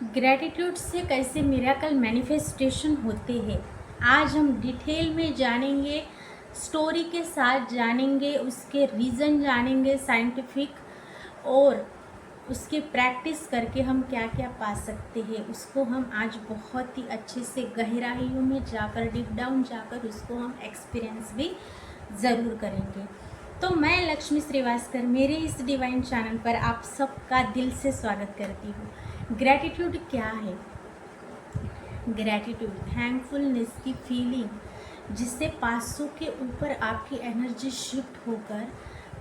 Gratitude से कैसे miracle manifestation होते हैं, आज हम डिटेल में जानेंगे। स्टोरी के साथ जानेंगे, उसके रीज़न जानेंगे साइंटिफिक, और उसके प्रैक्टिस करके हम क्या क्या पा सकते हैं उसको हम आज बहुत ही अच्छे से गहराइयों में जाकर, डीप डाउन जाकर उसको हम एक्सपीरियंस भी ज़रूर करेंगे। तो मैं लक्ष्मी श्रीवास्तव मेरे इस डिवाइन चैनल पर आप सबका दिल से स्वागत करती हूँ। ग्रैटिट्यूड क्या है? ग्रैटिट्यूड थैंकफुलनेस की फीलिंग, जिससे 500 के ऊपर आपकी एनर्जी शिफ्ट होकर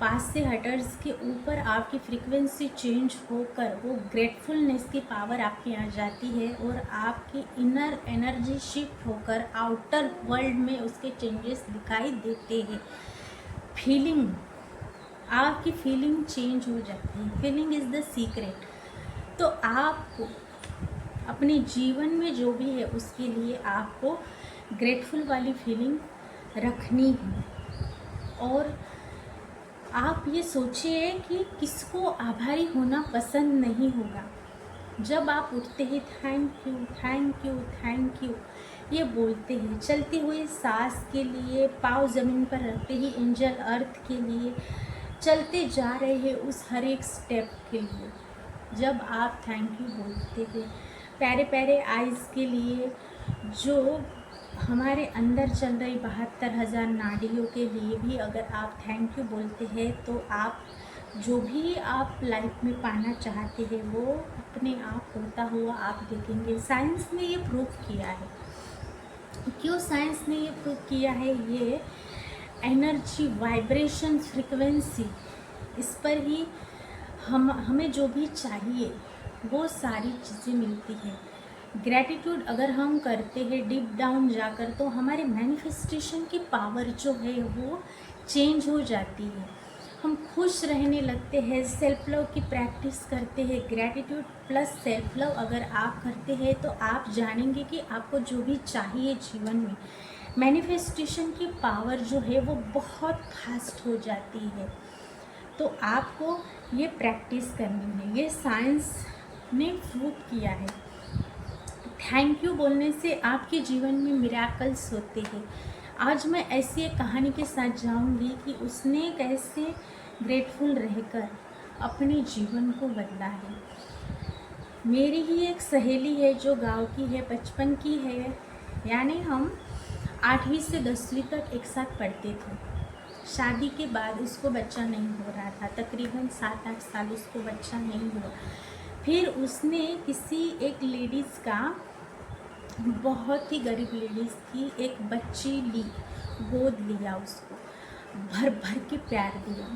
5 से हटर्स के ऊपर आपकी फ्रीक्वेंसी चेंज होकर वो ग्रेटफुलनेस की पावर आपके आ जाती है और आपकी इनर एनर्जी शिफ्ट होकर आउटर वर्ल्ड में उसके चेंजेस दिखाई देते हैं। फीलिंग, आपकी फीलिंग चेंज हो जाती है। Feeling is the secret. तो आपको अपने जीवन में जो भी है उसके लिए आपको ग्रेटफुल वाली फीलिंग रखनी है। और आप ये सोचिए कि किसको आभारी होना पसंद नहीं होगा। जब आप उठते ही thank you thank you thank you ये बोलते हैं, चलते हुए सांस के लिए, पाँव ज़मीन पर रखते ही एंजल अर्थ के लिए, चलते जा रहे हैं उस हर एक स्टेप के लिए, जब आप थैंक यू बोलते हैं, प्यारे प्यारे आइज़ के लिए, जो हमारे अंदर चल रही 72,000 नाड़ियों के लिए भी अगर आप थैंक यू बोलते हैं तो आप जो भी आप लाइफ में पाना चाहते हैं वो अपने आप होता हुआ आप देखेंगे। साइंस ने ये प्रूव किया है। क्यों साइंस ने ये प्रूव किया है? ये एनर्जी, वाइब्रेशन, फ्रीक्वेंसी, इस पर ही हमें जो भी चाहिए वो सारी चीज़ें मिलती हैं। ग्रैटिट्यूड अगर हम करते हैं डीप डाउन जाकर तो हमारे मैनिफेस्टेशन की पावर जो है वो चेंज हो जाती है। हम खुश रहने लगते हैं, सेल्फ लव की प्रैक्टिस करते हैं। ग्रैटिट्यूड प्लस सेल्फ लव अगर आप करते हैं तो आप जानेंगे कि आपको जो भी चाहिए जीवन में, मैनिफेस्टेशन की पावर जो है वो बहुत फास्ट हो जाती है। तो आपको ये प्रैक्टिस करनी है, ये साइंस ने प्रूव किया है। थैंक यू बोलने से आपके जीवन में मिरेकल्स होते हैं। आज मैं ऐसी एक कहानी के साथ जाऊंगी कि उसने कैसे ग्रेटफुल रहकर अपने जीवन को बदला है। मेरी ही एक सहेली है जो गांव की है, बचपन की है, यानी हम 8वीं से 10वीं तक एक साथ पढ़ते थे। शादी के बाद उसको बच्चा नहीं हो रहा था, तकरीबन 7-8 साल उसको बच्चा नहीं हुआ। फिर उसने किसी एक लेडीज़ का, बहुत ही गरीब लेडीज़ की एक बच्ची ली, गोद लिया, उसको भर भर के प्यार दिया,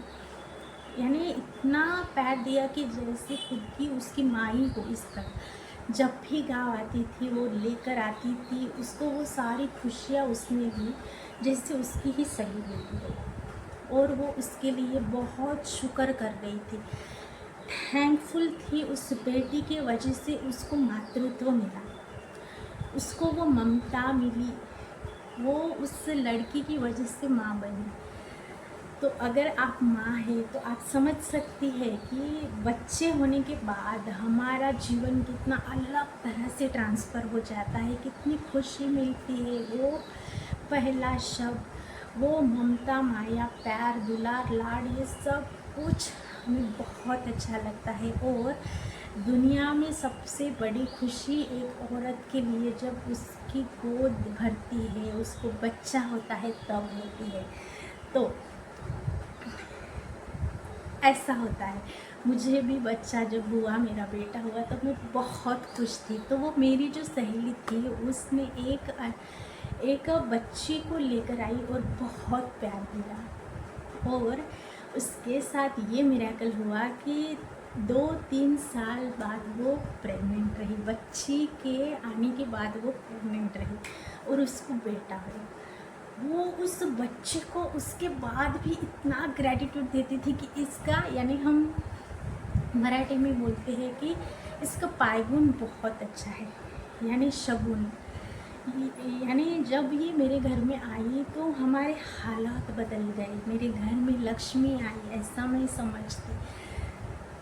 यानी इतना प्यार दिया कि जैसे खुद की उसकी माँ ही हो। इस तरह जब भी गाँव आती थी वो लेकर आती थी उसको, वो सारी खुशियाँ उसने दी जैसे उसकी ही सही बेटी हो, और वो उसके लिए बहुत शुक्र कर रही थी, थैंकफुल थी उस बेटी के वजह से। उसको मातृत्व मिला, उसको वो ममता मिली, वो उस लड़की की वजह से माँ बनी। तो अगर आप माँ हैं तो आप समझ सकती है कि बच्चे होने के बाद हमारा जीवन कितना अलग तरह से ट्रांसफ़र हो जाता है, कितनी खुशी मिलती है। वो पहला शब्द, वो ममता, माया, प्यार, दुलार, लाड, ये सब कुछ हमें बहुत अच्छा लगता है। और दुनिया में सबसे बड़ी खुशी एक औरत के लिए जब उसकी गोद भरती है, उसको बच्चा होता है, तब होती है। तो ऐसा होता है। मुझे भी बच्चा जब हुआ, मेरा बेटा हुआ, तब मैं बहुत खुश थी। तो वो मेरी जो सहेली थी उसने एक बच्ची को लेकर आई और बहुत प्यार दिया। और उसके साथ ये मिरेकल हुआ कि 2-3 साल बाद वो प्रेग्नेंट रही। बच्ची के आने के बाद वो प्रेग्नेंट रही और उसको बेटा हुआ। वो उस बच्चे को उसके बाद भी इतना ग्रैटिट्यूड देती थी कि इसका, यानी हम मराठी में बोलते हैं कि इसका पायगुण बहुत अच्छा है, यानी शगुन। यानी जब ये मेरे घर में आई तो हमारे हालात बदल गए, मेरे घर में लक्ष्मी आई, ऐसा मैं समझती।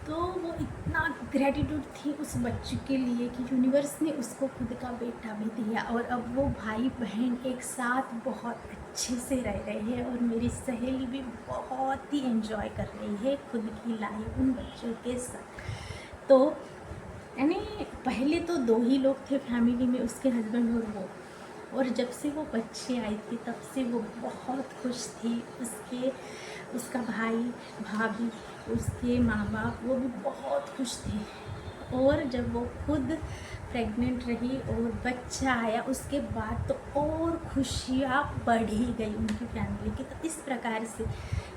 तो वो इतना ग्रेटिट्यूड थी उस बच्चे के लिए कि यूनिवर्स ने उसको खुद का बेटा भी दिया, और अब वो भाई बहन एक साथ बहुत अच्छे से रह रहे हैं, और मेरी सहेली भी बहुत ही एंजॉय कर रही है खुद की लाइफ उन बच्चों के साथ। तो यानी पहले तो 2 ही लोग थे फैमिली में, उसके हस्बैंड और वो, और जब से वो बच्चे आए थे तब से वो बहुत खुश थी। उसका भाई भाभी, उसके माँ बाप, वो भी बहुत खुश थे। और जब वो खुद प्रेग्नेंट रही और बच्चा आया उसके बाद तो और खुशियाँ बढ़ ही गई उनकी फैमिली की। तो इस प्रकार से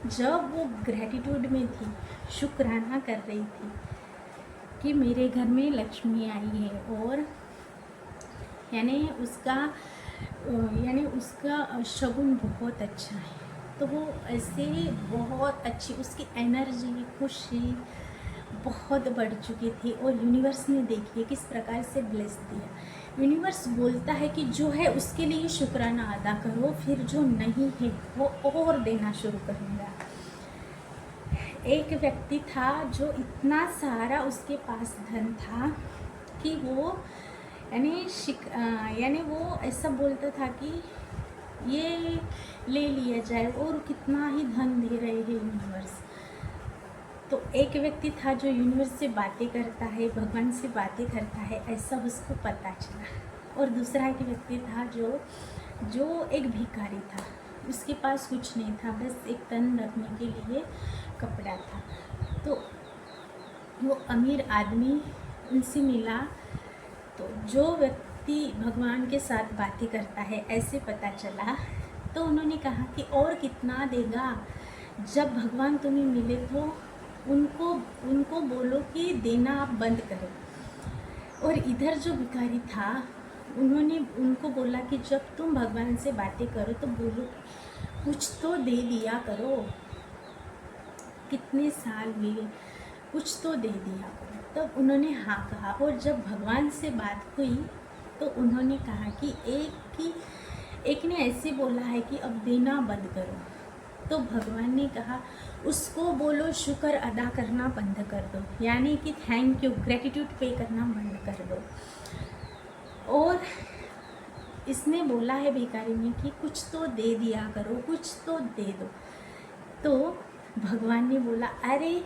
जब वो ग्रेटिट्यूड में थी, शुक्राना कर रही थी कि मेरे घर में लक्ष्मी आई है, और यानी उसका शगुन बहुत अच्छा है। तो वो ऐसे बहुत अच्छी उसकी एनर्जी, खुशी बहुत बढ़ चुकी थी। और यूनिवर्स ने देखिए किस प्रकार से ब्लेस दिया। यूनिवर्स बोलता है कि जो है उसके लिए शुक्राना अदा करो, फिर जो नहीं है वो और देना शुरू करूँगा। एक व्यक्ति था जो इतना सारा उसके पास धन था कि वो यानी वो ऐसा बोलता था कि ये ले लिया जाए, और कितना ही धन दे रहे हैं यूनिवर्स। तो एक व्यक्ति था जो यूनिवर्स से बातें करता है, भगवान से बातें करता है, ऐसा उसको पता चला। और दूसरा एक व्यक्ति था जो एक भिखारी था, उसके पास कुछ नहीं था, बस एक तन रखने के लिए कपड़ा था। तो वो अमीर आदमी उनसे मिला। तो जो व्यक्ति भगवान के साथ बातें करता है ऐसे पता चला, तो उन्होंने कहा कि और कितना देगा। जब भगवान तुम्हें मिले तो उनको बोलो कि देना आप बंद करो। और इधर जो भिखारी था उन्होंने उनको बोला कि जब तुम भगवान से बातें करो तो बोलो कुछ तो दे दिया करो, कितने साल हुए, कुछ तो दे दिया करो। तब उन्होंने हाँ कहा। और जब भगवान से बात हुई तो उन्होंने कहा कि एक ने ऐसे बोला है कि अब देना बंद करो। तो भगवान ने कहा उसको बोलो शुक्र अदा करना बंद कर दो, यानी कि थैंक यू, ग्रेटिट्यूड पे करना बंद कर दो। और इसने बोला है भिखारी ने कि कुछ तो दे दिया करो, कुछ तो दे दो। तो भगवान ने बोला अरे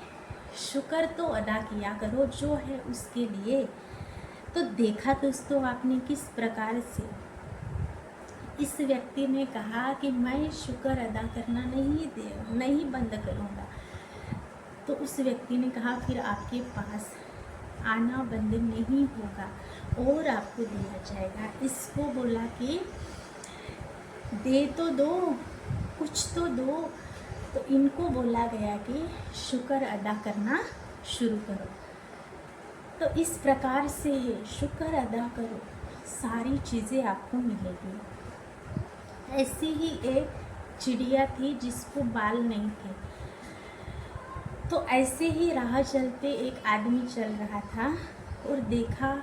शुक्र तो अदा किया करो जो है उसके लिए। तो देखा दोस्तों आपने किस प्रकार से इस व्यक्ति ने कहा कि मैं शुक्र अदा करना नहीं बंद करूँगा। तो उस व्यक्ति ने कहा फिर आपके पास आना बंद नहीं होगा और आपको दिया जाएगा। इसको बोला कि दे तो दो, कुछ तो दो। तो इनको बोला गया कि शुक्र अदा करना शुरू करो। तो इस प्रकार से शुक्र अदा करो, सारी चीज़ें आपको मिलेगी। ऐसी ही एक चिड़िया थी जिसको बाल नहीं थे। तो ऐसे ही राह चलते एक आदमी चल रहा था और देखा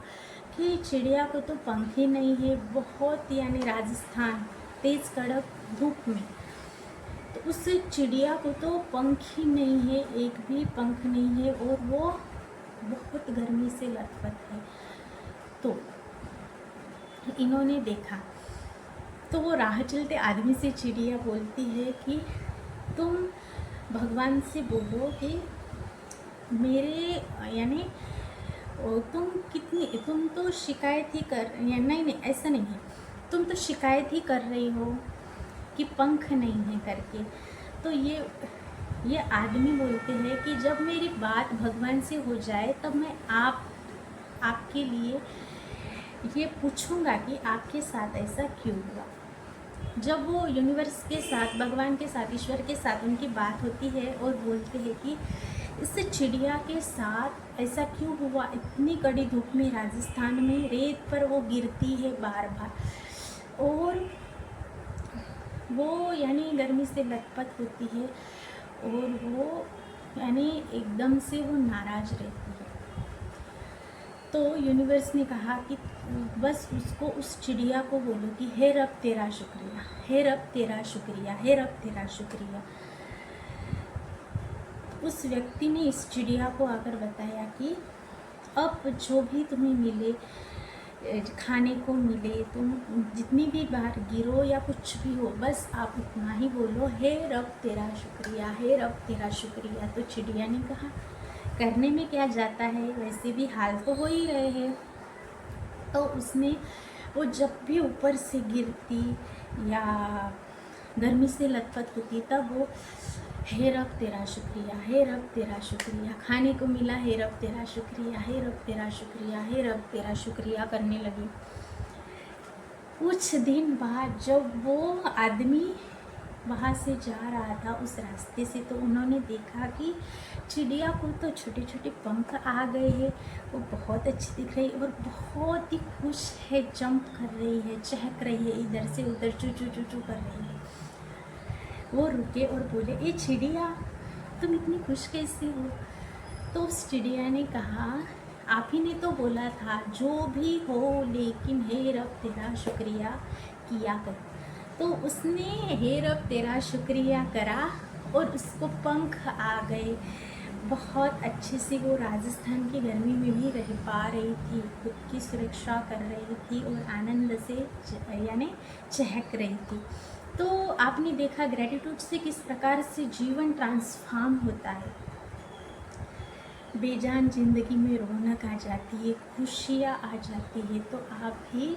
कि चिड़िया को तो पंख ही नहीं है, बहुत यानी राजस्थान तेज़ कड़क धूप में। तो उस चिड़िया को तो पंख ही नहीं है, एक भी पंख नहीं है, और वो बहुत गर्मी से लथपथ है। तो इन्होंने देखा तो वो राह चलते आदमी से चिड़िया बोलती है कि तुम भगवान से बोलो कि मेरे यानी तुम तो शिकायत ही कर, या नहीं ऐसा नहीं है, तुम तो शिकायत ही कर रही हो कि पंख नहीं है करके। तो ये आदमी बोलते हैं कि जब मेरी बात भगवान से हो जाए तब मैं आपके लिए ये पूछूंगा कि आपके साथ ऐसा क्यों हुआ। जब वो यूनिवर्स के साथ, भगवान के साथ, ईश्वर के साथ उनकी बात होती है और बोलते हैं कि इस चिड़िया के साथ ऐसा क्यों हुआ, इतनी कड़ी धूप में राजस्थान में रेत पर वो गिरती है बार बार, और वो यानी गर्मी से लथपथ होती है, और वो यानी एकदम से वो नाराज़ रहती है। तो यूनिवर्स ने कहा कि बस उसको, उस चिड़िया को बोलो कि हे रब तेरा शुक्रिया, हे रब तेरा शुक्रिया, हे रब तेरा शुक्रिया। उस व्यक्ति ने इस चिड़िया को आकर बताया कि अब जो भी तुम्हें मिले, खाने को मिले, तुम जितनी भी बार गिरो या कुछ भी हो, बस आप इतना ही बोलो, हे रब तेरा शुक्रिया, हे रब तेरा शुक्रिया। तो चिड़िया ने कहा करने में क्या जाता है, वैसे भी हाल तो हो ही रहे हैं। तो उसने वो जब भी ऊपर से गिरती या गर्मी से लथपथ होती तब वो हे रब तेरा शुक्रिया, हे रब तेरा शुक्रिया, खाने को मिला, हे रब तेरा शुक्रिया, हे रब तेरा शुक्रिया, हे रब तेरा शुक्रिया करने लगी। कुछ दिन बाद जब वो आदमी वहाँ से जा रहा था उस रास्ते से, तो उन्होंने देखा कि चिड़िया को तो छोटे छोटे पंख आ गए हैं, वो बहुत अच्छी दिख रही है और बहुत ही खुश है, जंप कर रही है, चहक रही है, इधर से उधर चू चू चू चू कर रही है। वो रुके और बोले, ए चिड़िया, तुम इतनी खुश कैसे हो? तो उस चिड़िया ने कहा, आप ही ने तो बोला था जो भी हो लेकिन हे रब तेरा शुक्रिया किया कर। तो उसने हे रब तेरा शुक्रिया करा और उसको पंख आ गए। बहुत अच्छे से वो राजस्थान की गर्मी में भी रह पा रही थी, खुद की सुरक्षा कर रही थी और आनंद से यानी चहक रही थी। तो आपने देखा ग्रेटिट्यूड से किस प्रकार से जीवन ट्रांसफॉर्म होता है, बेजान ज़िंदगी में रौनक आ जाती है, खुशियाँ आ जाती है। तो आप भी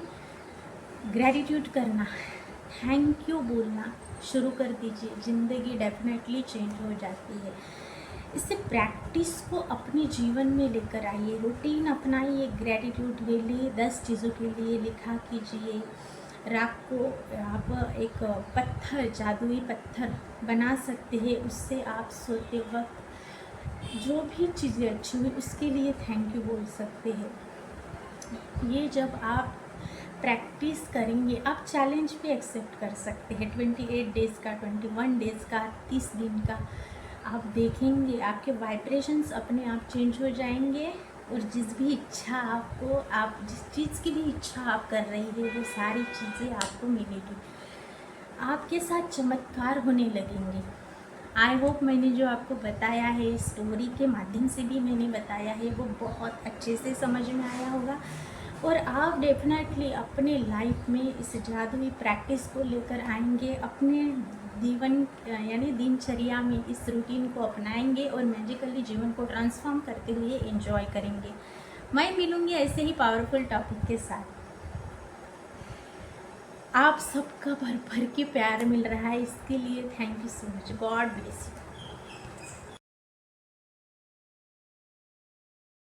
ग्रेटिट्यूड करना, थैंक यू बोलना शुरू कर दीजिए, ज़िंदगी डेफिनेटली चेंज हो जाती है। इससे प्रैक्टिस को अपने जीवन में लेकर आइए, रूटीन अपनाइए, ग्रेटिट्यूड के लिए 10 चीज़ों के लिए लिखा कीजिए। रात को आप एक पत्थर, जादुई पत्थर बना सकते हैं, उससे आप सोते वक्त जो भी चीज़ें अच्छी हुई उसके लिए थैंक यू बोल सकते हैं। ये जब आप प्रैक्टिस करेंगे, आप चैलेंज भी एक्सेप्ट कर सकते हैं, 28 डेज़ का, 21 डेज़ का, 30 दिन का। आप देखेंगे आपके वाइब्रेशंस अपने आप चेंज हो जाएंगे और जिस भी इच्छा आपको, आप जिस चीज़ की भी इच्छा आप कर रही है वो सारी चीज़ें आपको मिलेगी, आपके साथ चमत्कार होने लगेंगे। आई होप मैंने जो आपको बताया है, स्टोरी के माध्यम से भी मैंने बताया है, वो बहुत अच्छे से समझ में आया होगा और आप डेफिनेटली अपने लाइफ में इस जादुई प्रैक्टिस को लेकर आएंगे, अपने जीवन यानी दिनचर्या में इस रूटीन को अपनाएंगे और मैजिकली जीवन को ट्रांसफॉर्म करते हुए एंजॉय करेंगे। मैं मिलूँगी ऐसे ही पावरफुल टॉपिक के साथ। आप सबका भर भर के प्यार मिल रहा है, इसके लिए thank you so much. God bless you.